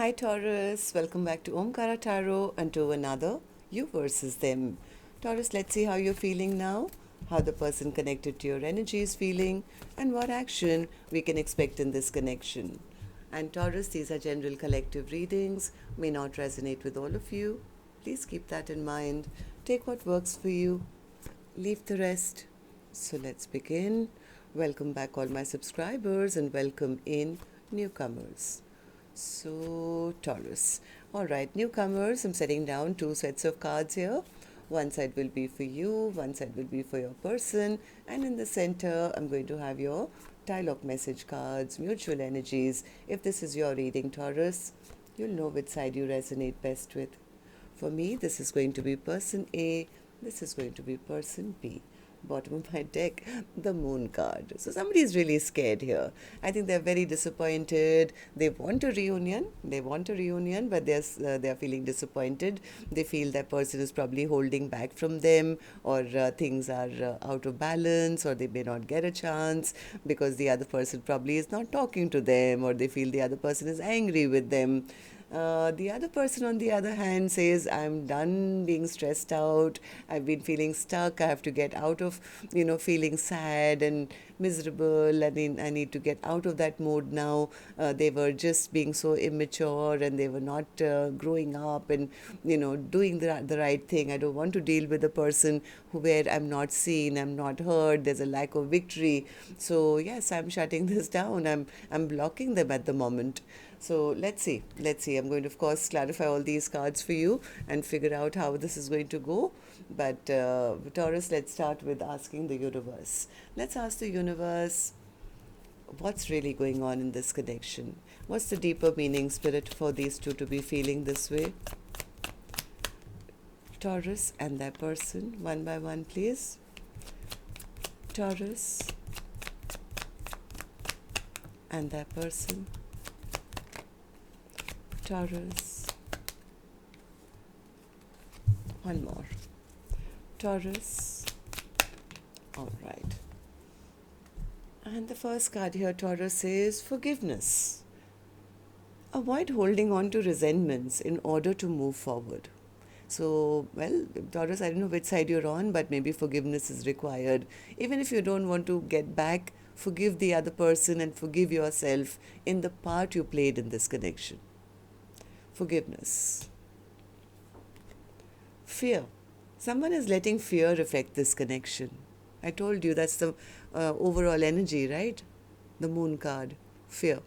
Hi Taurus, welcome back to Omkaratarot and to another You versus Them. Taurus, let's see how you're feeling now, how the person connected to your energy is feeling, and what action we can expect in this connection. And Taurus, these are general collective readings, may not resonate with all of you. Please keep that in mind. Take what works for you, leave the rest. So let's begin. Welcome back all my subscribers and welcome in newcomers. So, Taurus. All right, newcomers, I'm setting down two sets of cards here. One side will be for you, one side will be for your person, and in the center, I'm going to have your dialogue message cards, mutual energies. If this is your reading, Taurus, you'll know which side you resonate best with. For me, this is going to be person A, this is going to be person B. Bottom of my deck, the moon card. So somebody is really scared here. I think they're very disappointed. They want a reunion, but they're feeling disappointed. They feel that person is probably holding back from them, or things are out of balance, or they may not get a chance because the other person probably is not talking to them, or they feel the other person is angry with them. The other person, on the other hand, says, I'm done being stressed out. I've been feeling stuck. I have to get out of, feeling sad and miserable. I need to get out of that mode now. They were just being so immature and they were not growing up and, doing the right thing. I don't want to deal with a person where I'm not seen, I'm not heard. There's a lack of victory. So, yes, I'm shutting this down. I'm blocking them at the moment. So let's see. I'm going to, of course, clarify all these cards for you and figure out how this is going to go. But Taurus, let's start with asking the universe. Let's ask the universe, what's really going on in this connection? What's the deeper meaning, spirit, for these two to be feeling this way? Taurus and that person, one by one, please. Taurus and that person. Taurus. One more. Taurus. All right. And the first card here, Taurus, says forgiveness. Avoid holding on to resentments in order to move forward. So, well, Taurus, I don't know which side you're on, but maybe forgiveness is required. Even if you don't want to get back, forgive the other person and forgive yourself in the part you played in this connection. Forgiveness. Fear. Someone is letting fear affect this connection. I told you that's the overall energy, right? The moon card. Fear.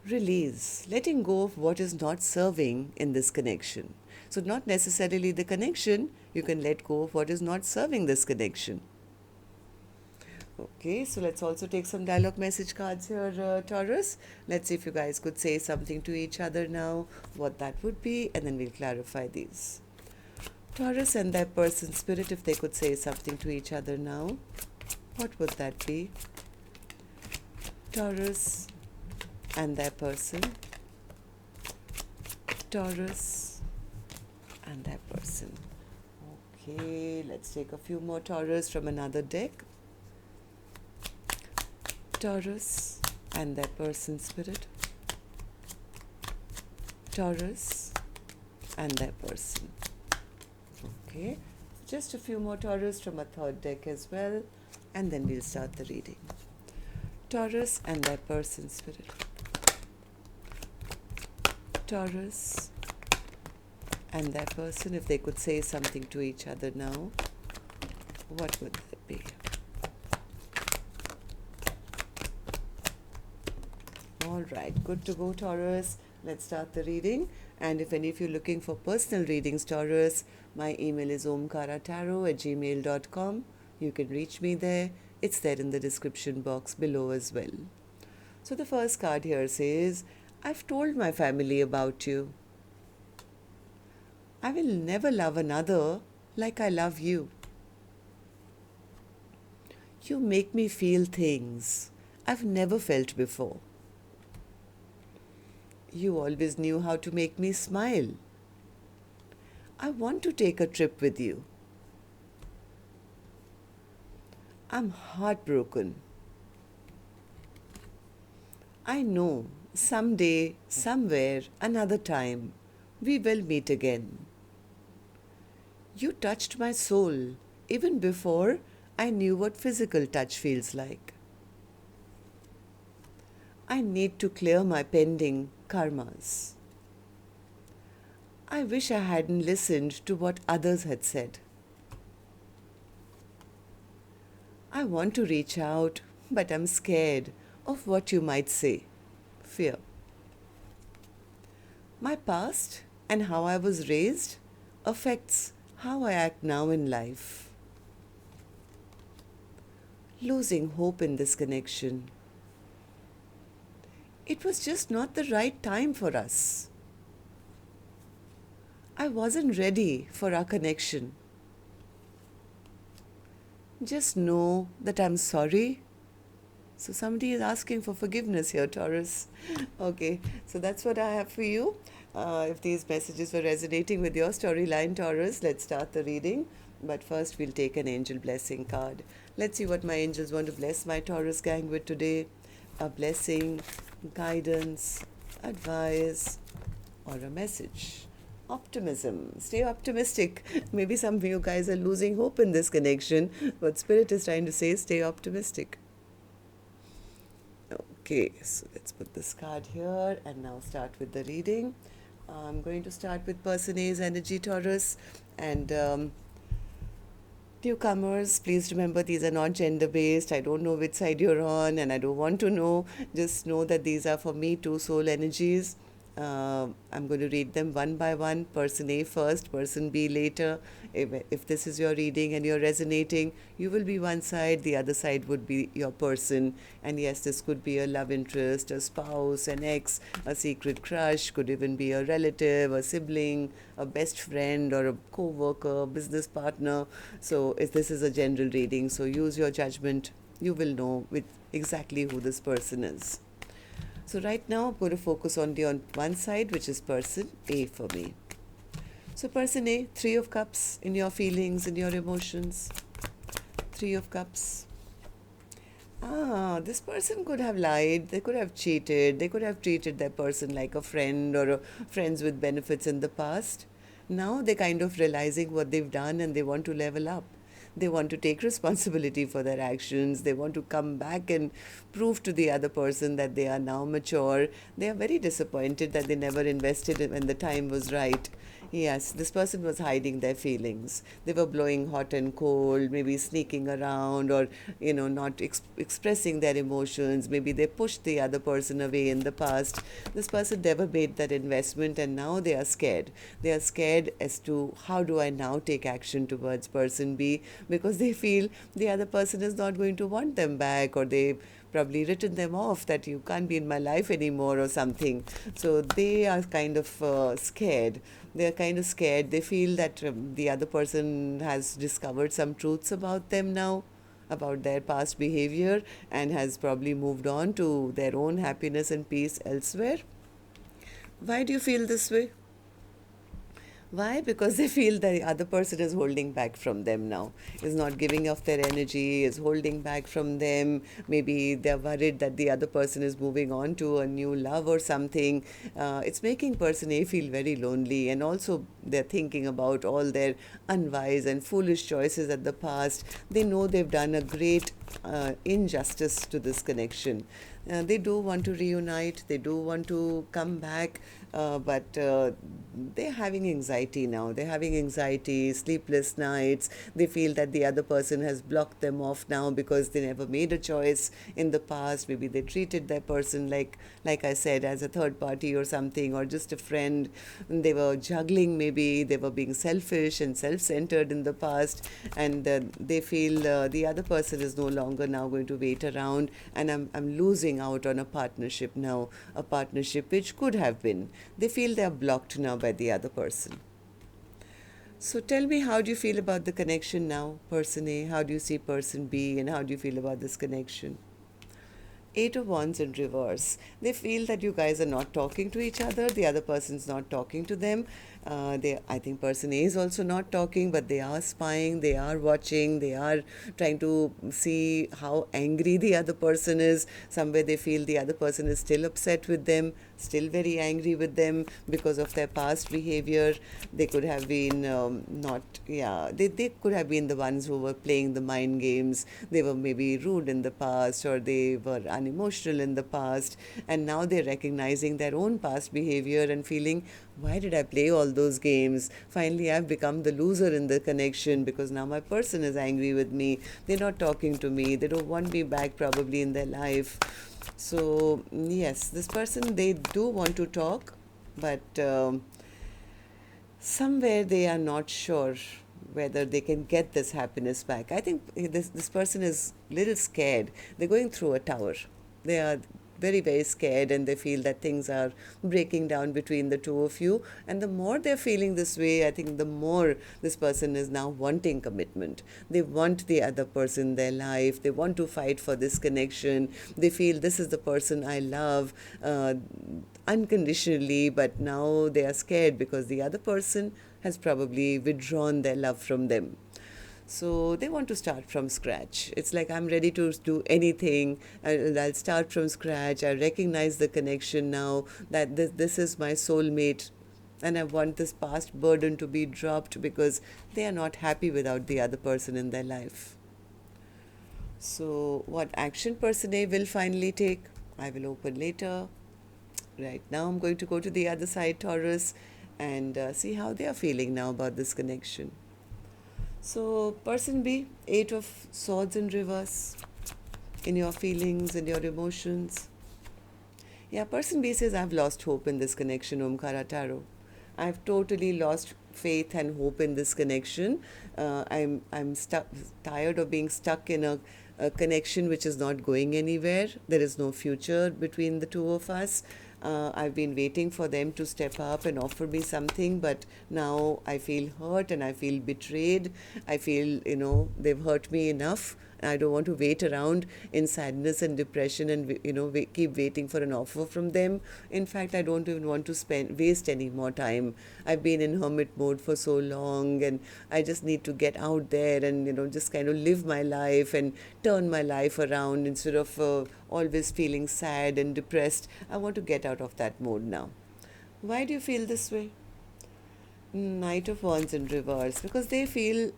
Release. Letting go of what is not serving in this connection. So not necessarily the connection, you can let go of what is not serving this connection. Okay, so let's also take some dialogue message cards here, Taurus. Let's see if you guys could say something to each other now, what that would be, and then we'll clarify these. Taurus and that person, spirit, if they could say something to each other now, what would that be? Taurus and that person. Taurus and that person. Okay, let's take a few more Taurus from another deck. Taurus and that person, spirit. Taurus and that person. Okay, just a few more Taurus from a third deck as well, and then we'll start the reading. Taurus and that person, spirit. Taurus and that person, if they could say something to each other now, what would that be? All right, good to go, Taurus. Let's start the reading. And if any of you are looking for personal readings, Taurus, my email is omkaratarot@gmail.com. You can reach me there. It's there in the description box below as well. So the first card here says, I've told my family about you. I will never love another like I love you. You make me feel things I've never felt before. You always knew how to make me smile. I want to take a trip with you. I'm heartbroken. I know someday, somewhere, another time, we will meet again. You touched my soul even before I knew what physical touch feels like. I need to clear my pending karmas. I wish I hadn't listened to what others had said. I want to reach out, but I'm scared of what you might say. Fear. My past and how I was raised affects how I act now in life. Losing hope in this connection. It was just not the right time for us. I wasn't ready for our connection. Just know that I'm sorry. So somebody is asking for forgiveness here, Taurus. Okay, so that's what I have for you. If these messages were resonating with your storyline, Taurus, let's start the reading. But first, we'll take an angel blessing card. Let's see what my angels want to bless my Taurus gang with today. A blessing, guidance, advice, or a message. Optimism. Stay optimistic. Maybe some of you guys are losing hope in this connection. What Spirit is trying to say is stay optimistic. Okay, so let's put this card here and now start with the reading. I'm going to start with Person A's energy, Taurus, and newcomers, please remember these are not gender based. I don't know which side you're on and I don't want to know. Just know that these are for me two soul energies. I'm going to read them one by one. Person A first, person B later. If this is your reading and you're resonating, you will be one side, the other side would be your person. And yes, this could be a love interest, a spouse, an ex, a secret crush, could even be a relative, a sibling, a best friend, or a co-worker, business partner. So if this is a general reading, so use your judgment. You will know with exactly who this person is. So right now I'm going to focus on one side, which is person A for me. So person A, 3 of Cups in your feelings, in your emotions. 3 of Cups. This person could have lied, they could have cheated, they could have treated their person like a friend or friends with benefits in the past. Now they're kind of realizing what they've done and they want to level up. They want to take responsibility for their actions. They want to come back and prove to the other person that they are now mature. They are very disappointed that they never invested when the time was right. Yes, this person was hiding their feelings. They were blowing hot and cold, maybe sneaking around or, not expressing their emotions. Maybe they pushed the other person away in the past. This person never made that investment and now they are scared. They are scared as to how do I now take action towards person B, because they feel the other person is not going to want them back, or they've probably written them off, that you can't be in my life anymore or something. So they are kind of scared. They are kind of scared. They feel that the other person has discovered some truths about them now, about their past behavior, and has probably moved on to their own happiness and peace elsewhere. Why do you feel this way? Why? Because they feel the other person is holding back from them now, is not giving off their energy, is holding back from them. Maybe they're worried that the other person is moving on to a new love or something. It's making person A feel very lonely, and also they're thinking about all their unwise and foolish choices at the past. They know they've done a great injustice to this connection. They do want to reunite, they do want to come back, but they're having anxiety now. They're having anxiety, sleepless nights. They feel that the other person has blocked them off now because they never made a choice in the past. Maybe they treated that person like I said, as a third party or something, or just a friend. They were juggling, maybe they were being selfish and self-centered in the past, and they feel the other person is no longer now going to wait around, and I'm losing out on a partnership now, a partnership which could have been. They feel they are blocked now by the other person. So tell me, how do you feel about the connection now, person A? How do you see person B, and how do you feel about this connection? Eight of Wands in reverse. They feel that you guys are not talking to each other. The other person's not talking to them. I think person A is also not talking, but they are spying, they are watching, they are trying to see how angry the other person is. Somewhere they feel the other person is still upset with them, still very angry with them because of their past behavior. They could have been they could have been the ones who were playing the mind games. They were maybe rude in the past, or they were unemotional in the past, and now they're recognizing their own past behavior and feeling, why did I play all those games? Finally, I've become the loser in the connection because now my person is angry with me. They're not talking to me. They don't want me back probably in their life. So, yes, this person, they do want to talk, but somewhere they are not sure whether they can get this happiness back. I think this person is little scared. They're going through a tower. They are very, very scared, and they feel that things are breaking down between the two of you. And the more they're feeling this way, I think the more this person is now wanting commitment. They want the other person in their life. They want to fight for this connection. They feel this is the person I love unconditionally, but now they are scared because the other person has probably withdrawn their love from them. So they want to start from scratch. It's like, I'm ready to do anything. I'll start from scratch. I recognize the connection now, that this is my soulmate. And I want this past burden to be dropped because they are not happy without the other person in their life. So what action person A will finally take, I will open later. Right now I'm going to go to the other side, Taurus, and see how they are feeling now about this connection. So, person B, Eight of Swords in reverse, in your feelings and your emotions. Yeah, person B says, I've lost hope in this connection, Omkaratarot. I've totally lost faith and hope in this connection. I'm tired of being stuck in a connection which is not going anywhere. There is no future between the two of us. I've been waiting for them to step up and offer me something, but now I feel hurt and I feel betrayed. I feel, they've hurt me enough. I don't want to wait around in sadness and depression and, keep waiting for an offer from them. In fact, I don't even want to waste any more time. I've been in hermit mode for so long, and I just need to get out there and, just kind of live my life and turn my life around instead of always feeling sad and depressed. I want to get out of that mode now. Why do you feel this way? Knight of Wands in reverse, because they feel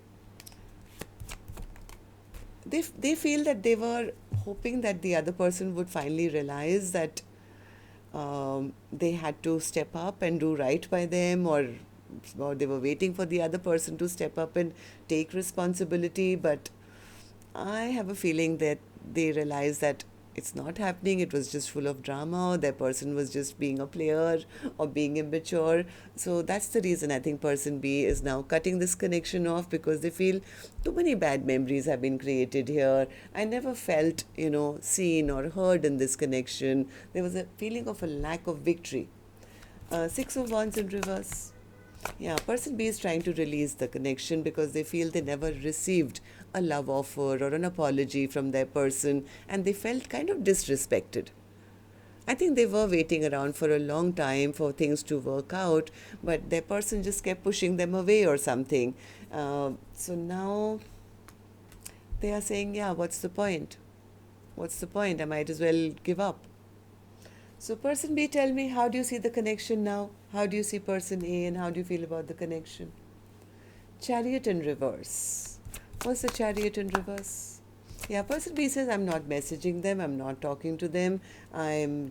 that they were hoping that the other person would finally realize that they had to step up and do right by them, or they were waiting for the other person to step up and take responsibility. But I have a feeling that they realized that it's not happening. It was just full of drama. Their person was just being a player or being immature. So that's the reason I think person B is now cutting this connection off, because they feel too many bad memories have been created here. I never felt, seen or heard in this connection. There was a feeling of a lack of victory. Six of Wands in reverse. Yeah, person B is trying to release the connection because they feel they never received a love offer or an apology from their person, and they felt kind of disrespected. I think they were waiting around for a long time for things to work out, but their person just kept pushing them away or something. So now they are saying, yeah, what's the point? What's the point? I might as well give up. So person B, tell me, how do you see the connection now? How do you see person A, and how do you feel about the connection? Chariot in reverse. What's the Chariot in reverse? Yeah, person B says, I'm not messaging them, I'm not talking to them, I'm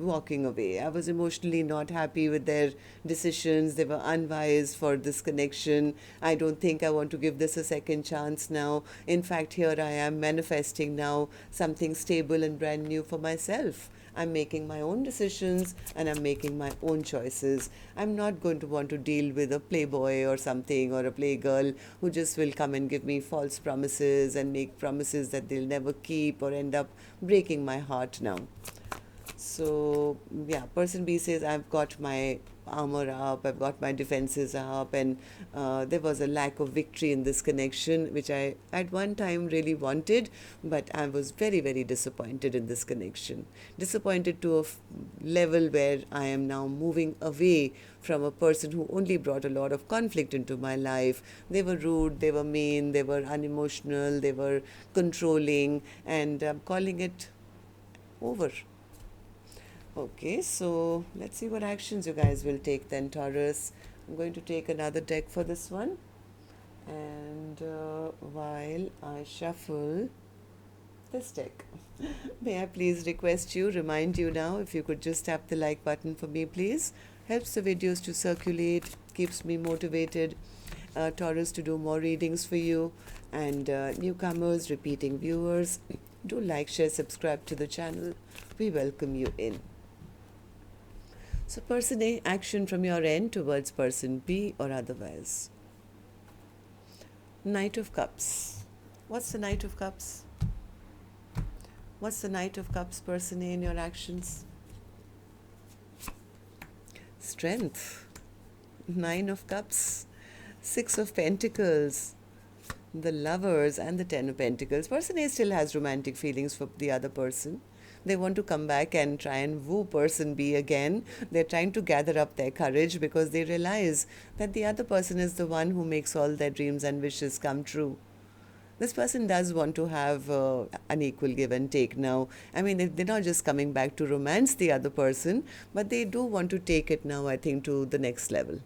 walking away. I was emotionally not happy with their decisions. They were unwise for this connection. I don't think I want to give this a second chance now. In fact, here I am manifesting now something stable and brand new for myself. I'm making my own decisions and I'm making my own choices. I'm not going to want to deal with a playboy or something, or a playgirl who just will come and give me false promises and make promises that they'll never keep or end up breaking my heart now. So, yeah, person B says, I've got my armor up, I've got my defenses up, and there was a lack of victory in this connection, which I at one time really wanted, but I was very, very disappointed in this connection. Disappointed to a level where I am now moving away from a person who only brought a lot of conflict into my life. They were rude, they were mean, they were unemotional, they were controlling, and I'm calling it over. Okay, so let's see what actions you guys will take then, Taurus. I'm going to take another deck for this one. And while I shuffle this deck, may I please request you, remind you now, if you could just tap the like button for me, please. Helps the videos to circulate, keeps me motivated, Taurus, to do more readings for you. And newcomers, repeating viewers, do like, share, subscribe to the channel. We welcome you in. So person A, action from your end towards person B or otherwise. Knight of Cups. What's the Knight of Cups? What's the Knight of Cups, person A, in your actions? Strength. Nine of Cups. Six of Pentacles. The Lovers and the Ten of Pentacles. Person A still has romantic feelings for the other person. They want to come back and try and woo person B again. They're trying to gather up their courage because they realize that the other person is the one who makes all their dreams and wishes come true. This person does want to have an equal give and take now. I mean, they're not just coming back to romance the other person, but they do want to take it now, I think, to the next level.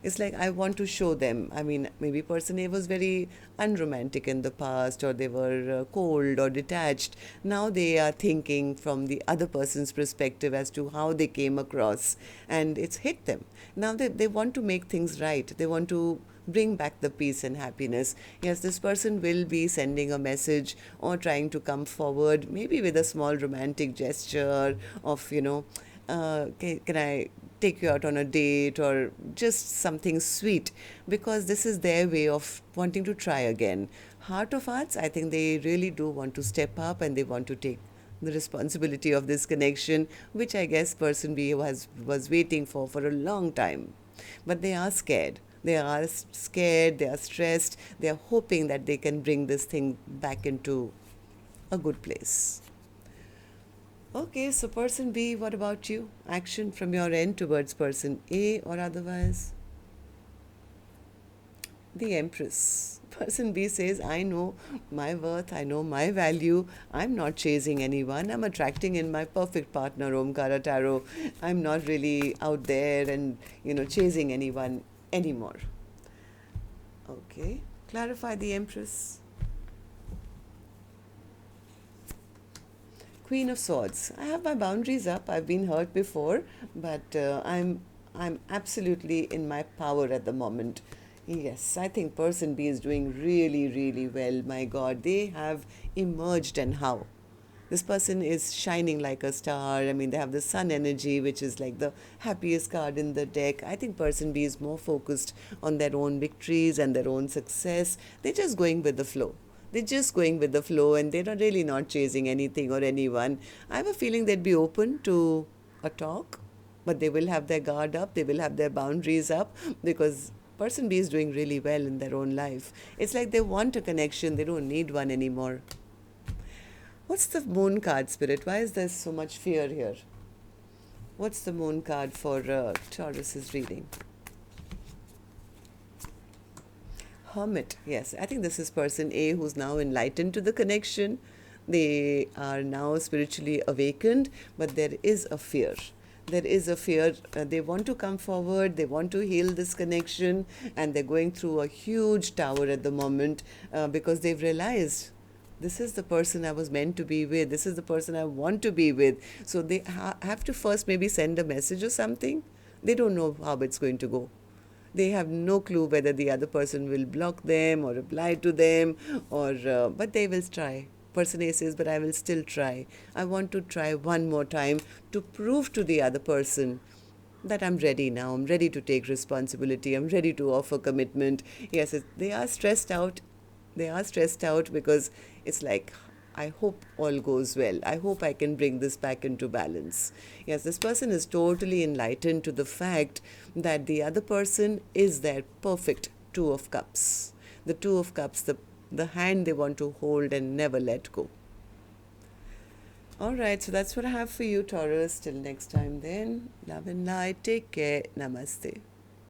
It's like, I want to show them. I mean, maybe person A was very unromantic in the past, or they were cold or detached. Now they are thinking from the other person's perspective as to how they came across, and it's hit them. Now they want to make things right. They want to bring back the peace and happiness. Yes, this person will be sending a message or trying to come forward, maybe with a small romantic gesture of, can I take you out on a date, or just something sweet, because this is their way of wanting to try again. Heart of Hearts, I think they really do want to step up and they want to take the responsibility of this connection, which I guess person B was waiting for a long time. But they are scared. They are scared, they are stressed, they are hoping that they can bring this thing back into a good place. Okay, so person B, what about you? Action from your end towards person A or otherwise? The Empress. Person B says, I know my worth, I know my value, I'm not chasing anyone, I'm attracting in my perfect partner, Omkaratarot. I'm not really out there and, chasing anyone anymore. Okay, clarify the Empress. Queen of Swords. I have my boundaries up. I've been hurt before, but I'm absolutely in my power at the moment. Yes, I think person B is doing really, really well. My God, they have emerged, and how? This person is shining like a star. I mean, they have the sun energy, which is like the happiest card in the deck. I think person B is more focused on their own victories and their own success. They're just going with the flow. They're just going with the flow, and they're really not chasing anything or anyone. I have a feeling they'd be open to a talk, but they will have their guard up. They will have their boundaries up, because person B is doing really well in their own life. It's like they want a connection. They don't need one anymore. What's the Moon card, Spirit? Why is there so much fear here? What's the Moon card for Taurus's reading? Hermit. Yes, I think this is person A who's now enlightened to the connection. They are now spiritually awakened, but there is a fear. There is a fear. They want to come forward. They want to heal this connection, and they're going through a huge tower at the moment because they've realized this is the person I was meant to be with. This is the person I want to be with. So they have to first maybe send a message or something. They don't know how it's going to go. They have no clue whether the other person will block them or reply to them, or but they will try. Person A says, but I will still try. I want to try one more time to prove to the other person that I'm ready now. I'm ready to take responsibility. I'm ready to offer commitment. Yes, they are stressed out. They are stressed out because it's like, I hope all goes well. I hope I can bring this back into balance. Yes, this person is totally enlightened to the fact that the other person is their perfect Two of Cups. The Two of Cups, the hand they want to hold and never let go. All right, so that's what I have for you, Taurus. Till next time then, love and light. Take care. Namaste.